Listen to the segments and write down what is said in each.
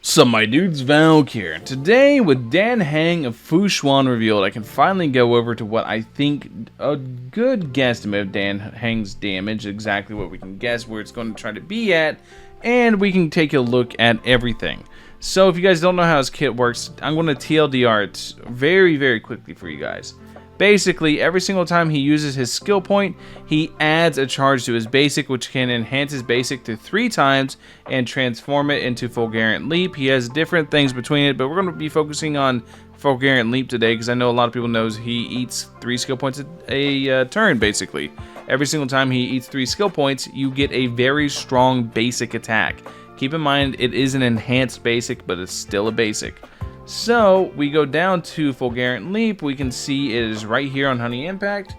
So my dudes, Valk here. Today with Dan Heng of Fu Xuan Revealed, I can finally go over to what I think a good guesstimate of Dan Heng's damage, exactly what we can guess where it's going to try to be at, and we can take a look at everything. So if you guys don't know how his kit works, I'm going to TLDR it very quickly for you guys. Basically, every single time he uses his skill point, he adds a charge to his basic, which can enhance his basic to 3 times and transform it into Fulgurant Leap. He has different things between it, but we're going to be focusing on Fulgurant Leap today because I know a lot of people knows he eats 3 skill points a turn, basically. Every single time he eats 3 skill points, you get a very strong basic attack. Keep in mind, it is an enhanced basic, but it's still a basic. So we go down to Fulgurant Leap. We can see it is right here on Honey Impact,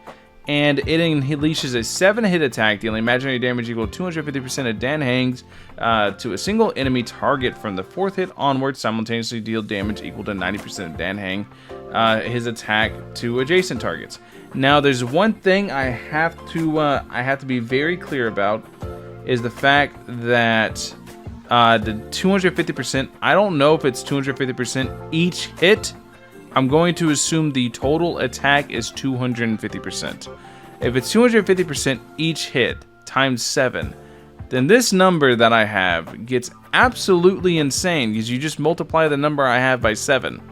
and it unleashes a 7-hit attack, dealing imaginary damage equal to 250% of Dan Heng's to a single enemy target from the 4th hit onwards. Simultaneously deal damage equal to 90% of Dan Heng his attack to adjacent targets. Now, there's one thing I have to be very clear about, is the fact that the 250%, I don't know if it's 250% each hit. I'm going to assume the total attack is 250%. If it's 250% each hit times 7, then this number that I have gets absolutely insane because you just multiply the number I have by 7.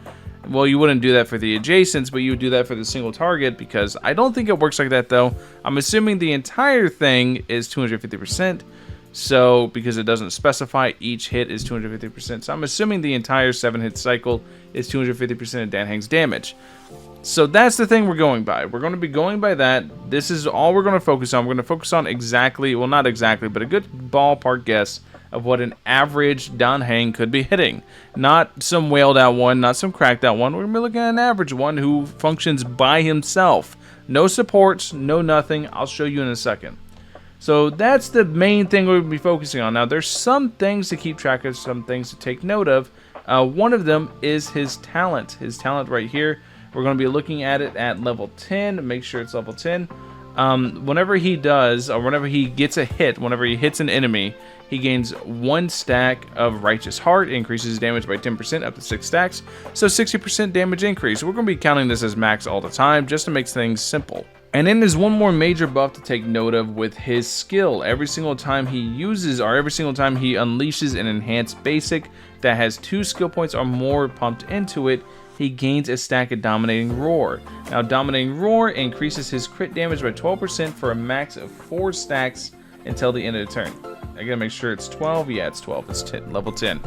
Well, you wouldn't do that for the adjacents, but you would do that for the single target, because I don't think it works like that though. I'm assuming the entire thing is 250%. So, because it doesn't specify, each hit is 250%. So I'm assuming the entire 7-hit cycle is 250% of Dan Heng's damage. So that's the thing we're going by. We're going to be going by that. This is all we're going to focus on. We're going to focus on exactly, well, not exactly, but a good ballpark guess of what an average Dan Heng could be hitting. Not some whaled out one, not some cracked out one. We're going to be looking at an average one who functions by himself. No supports, no nothing. I'll show you in a second. So that's the main thing we're going to be focusing on. Now, there's some things to keep track of, some things to take note of. One of them is his talent. His talent right here. We're going to be looking at it at level 10. Make sure it's level 10. Whenever he does, or whenever he gets a hit, whenever he hits an enemy, he gains 1 stack of Righteous Heart, increases his damage by 10% up to 6 stacks. So 60% damage increase. We're going to be counting this as max all the time, just to make things simple. And then there's one more major buff to take note of with his skill. Every single time he uses, or every single time he unleashes an enhanced basic that has 2 skill points or more pumped into it, he gains a stack of Dominating Roar. Now, Dominating Roar increases his crit damage by 12% for a max of 4 stacks until the end of the turn. I gotta make sure it's 12. Yeah, it's 12. It's 10, level 10.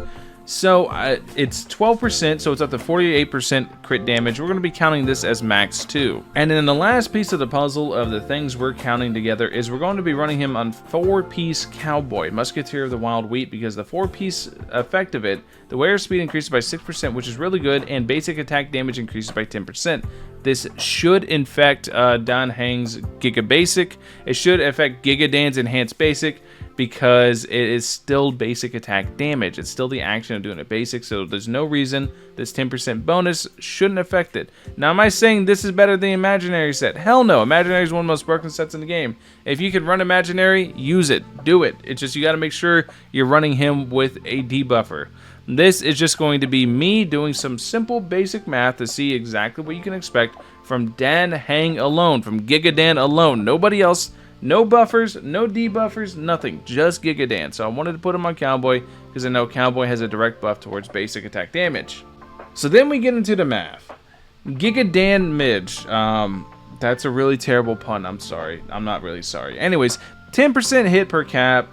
So it's 12%, so it's up to 48% crit damage. We're going to be counting this as max 2. And then the last piece of the puzzle of the things we're counting together is we're going to be running him on 4-piece Cowboy, Musketeer of the Wild Wheat, because the 4-piece effect of it, the wearer speed increases by 6%, which is really good, and basic attack damage increases by 10%. This should infect Dan Heng's Giga Basic. It should affect Giga Dan's Enhanced Basic, because it is still basic attack damage. It's still the action of doing a basic, so there's no reason this 10% bonus shouldn't affect it. Now, am I saying this is better than the Imaginary set? Hell no. Imaginary is one of the most broken sets in the game. If you can run Imaginary, use it. Do it. It's just you got to make sure you're running him with a debuffer. This is just going to be me doing some simple basic math to see exactly what you can expect from Dan Heng alone, from Giga Dan alone. Nobody else. No buffers, no debuffers, nothing. Just Giga Dan. So I wanted to put him on Cowboy because I know Cowboy has a direct buff towards basic attack damage. So then we get into the math. Giga Dan Midge. That's a really terrible pun. I'm sorry. I'm not really sorry. Anyways, 10% hit per cap,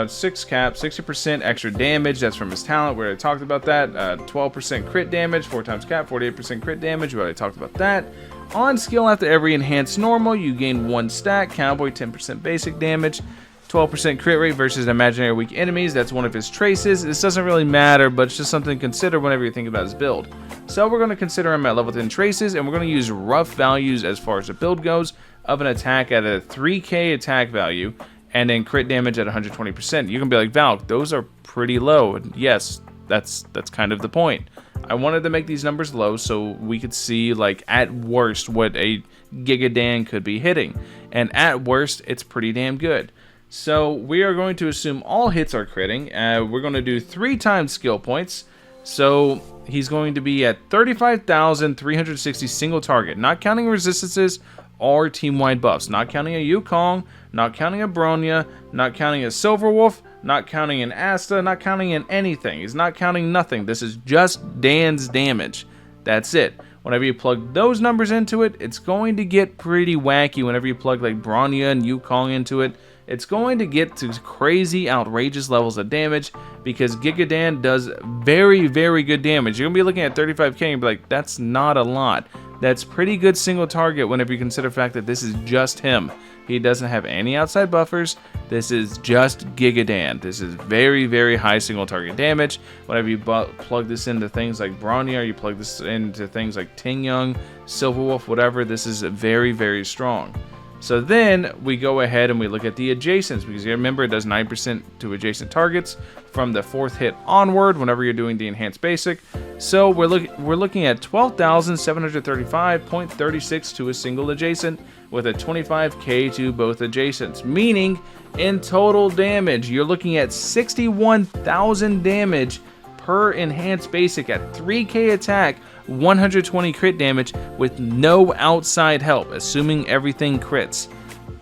6 cap, 60% extra damage. That's from his talent. We already talked about that. 12% crit damage, 4 times cap, 48% crit damage. We already talked about that. On skill, after every enhanced normal, you gain 1 stack. Cowboy, 10% basic damage, 12% crit rate versus imaginary weak enemies. That's one of his traces. This doesn't really matter, but it's just something to consider whenever you think about his build. So we're going to consider him at level 10 traces, and we're going to use rough values as far as the build goes of an attack at a 3k attack value, and then crit damage at 120%. You can be like, Valk, those are pretty low. And yes, that's kind of the point. I wanted to make these numbers low so we could see, like, at worst what a Giga Dan could be hitting. And at worst, it's pretty damn good. So we are going to assume all hits are critting. We're going to do 3 times skill points. So he's going to be at 35,360 single target, not counting resistances or team-wide buffs, not counting a Yukong, not counting a Bronya, not counting a Silverwolf, not counting an Asta, not counting in anything. He's not counting nothing. This is just Dan's damage. That's it. Whenever you plug those numbers into it, it's going to get pretty wacky. Whenever you plug like Bronya and Yukong into it, it's going to get to crazy, outrageous levels of damage because Giga Dan does very, very good damage. You're going to be looking at 35k and be like, that's not a lot. That's pretty good single target whenever you consider the fact that this is just him. He doesn't have any outside buffers. This is just Giga Dan. This is very, very high single target damage. Whenever you plug this into things like Bronya, or you plug this into things like Ting Yong, Silverwolf, whatever, this is very, very strong. So then we go ahead and we look at the adjacents, because you remember it does 9% to adjacent targets from the 4th hit onward whenever you're doing the enhanced basic. So we're looking at 12,735.36 to a single adjacent with a 25k to both adjacents, meaning in total damage you're looking at 61,000 damage per enhanced basic at 3k attack, 120 crit damage with no outside help, assuming everything crits.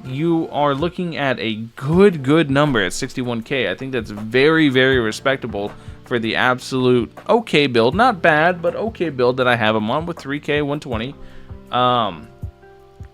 You are looking at a good number at 61k. I think that's very, very respectable for the absolute okay build. Not bad, but okay build that I have him on with 3k 120.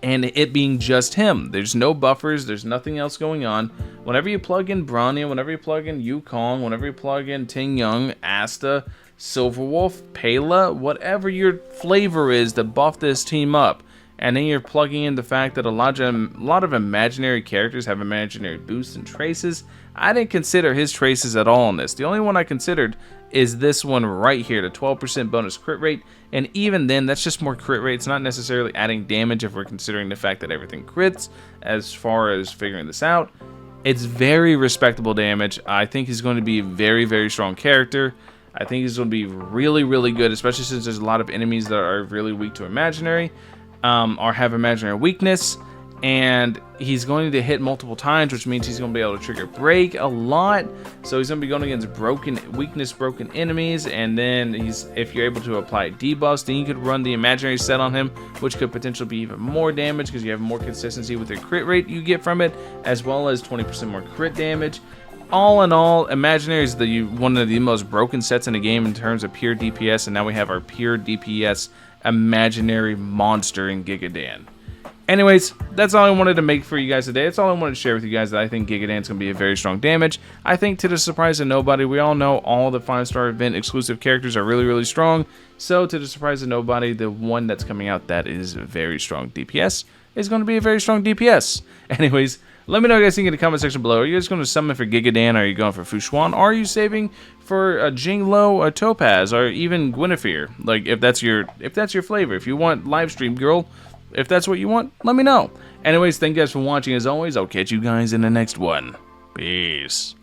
And it being just him. There's no buffers, there's nothing else going on. Whenever you plug in Bronya, whenever you plug in Yukong, whenever you plug in Ting Yong, Asta, Silverwolf, Pela, whatever your flavor is to buff this team up, and then you're plugging in the fact that a lot of imaginary characters have imaginary boosts and traces. I didn't consider his traces at all in this. The only one I considered is this one right here, the 12% bonus crit rate, and even then that's just more crit rate. It's not necessarily adding damage if we're considering the fact that everything crits as far as figuring this out. It's very respectable damage. I think he's going to be a very, very strong character. I think he's going to be really, really good, especially since there's a lot of enemies that are really weak to imaginary, or have imaginary weakness, and he's going to hit multiple times, which means he's going to be able to trigger break a lot. So he's going to be going against broken enemies, and then if you're able to apply debuffs, then you could run the imaginary set on him, which could potentially be even more damage because you have more consistency with the crit rate you get from it, as well as 20% more crit damage. All in all, Imaginary is one of the most broken sets in the game in terms of pure DPS, and now we have our pure DPS Imaginary monster in Giga Dan. Anyways, that's all I wanted to make for you guys today. That's all I wanted to share with you guys, that I think Giga Dan's going to be a very strong damage. I think, to the surprise of nobody, we all know all the 5-star event exclusive characters are really, really strong. So, to the surprise of nobody, the one that's coming out that is very strong DPS is going to be a very strong DPS. Anyways, let me know what you guys think in the comment section below. Are you guys going to summon for Giga Dan? Or are you going for Fu Xuan? Or are you saving for a Jinglo, a Topaz, or even Guinevere? Like, if that's your flavor. If you want Livestream Girl, if that's what you want, let me know. Anyways, thank you guys for watching. As always, I'll catch you guys in the next one. Peace.